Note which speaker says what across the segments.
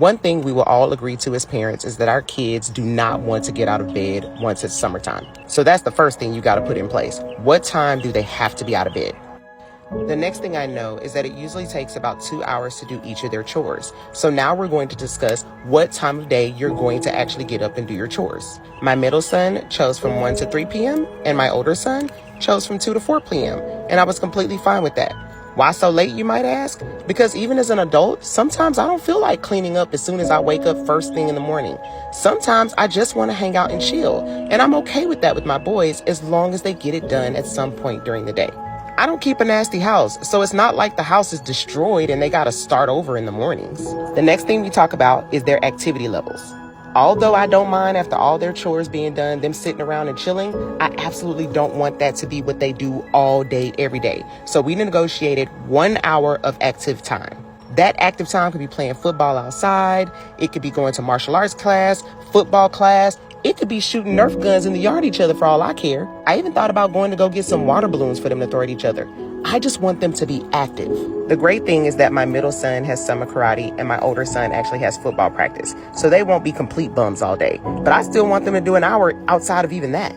Speaker 1: One thing we will all agree to as parents is that our kids do not want to get out of bed once it's summertime. So that's the first thing you got to put in place. What time do they have to be out of bed? The next thing I know is that it usually takes about 2 hours to do each of their chores. So now we're going to discuss what time of day you're going to actually get up and do your chores. My middle son chose from 1 to 3 p.m. and my older son chose from 2 to 4 p.m. And I was completely fine with that. Why so late, you might ask? Because even as an adult, sometimes I don't feel like cleaning up as soon as I wake up first thing in the morning. Sometimes I just want to hang out and chill. And I'm okay with that with my boys as long as they get it done at some point during the day. I don't keep a nasty house, so it's not like the house is destroyed and they got to start over in the mornings. The next thing we talk about is their activity levels. Although I don't mind after all their chores being done, them sitting around and chilling, I absolutely don't want that to be what they do all day, every day. So we negotiated 1 hour of active time. That active time could be playing football outside. It could be going to martial arts class, football class. It could be shooting Nerf guns in the yard at each other for all I care. I even thought about going to go get some water balloons for them to throw at each other. I just want them to be active. The great thing is that my middle son has summer karate and my older son actually has football practice. So they won't be complete bums all day. But I still want them to do an hour outside of even that.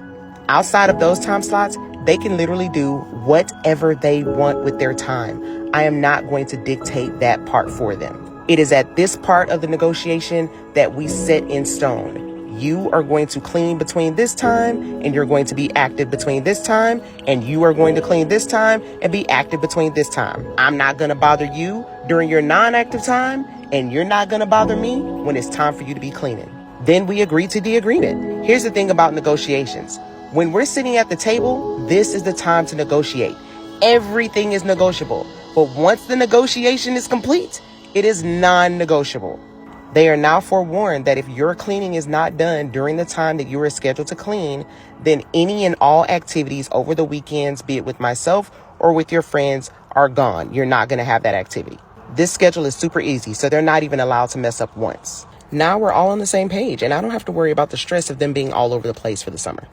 Speaker 1: Outside of those time slots, they can literally do whatever they want with their time. I am not going to dictate that part for them. It is at this part of the negotiation that we set in stone. You are going to clean between this time and you're going to be active between this time, and you are going to clean this time and be active between this time. I'm not going to bother you during your non-active time, and you're not going to bother me when it's time for you to be cleaning. Then we agree to the agreement. Here's the thing about negotiations. When we're sitting at the table, this is the time to negotiate. Everything is negotiable, but once the negotiation is complete, it is non-negotiable. They are now forewarned that if your cleaning is not done during the time that you are scheduled to clean, then any and all activities over the weekends, be it with myself or with your friends, are gone. You're not going to have that activity. This schedule is super easy, so they're not even allowed to mess up once. Now we're all on the same page, and I don't have to worry about the stress of them being all over the place for the summer.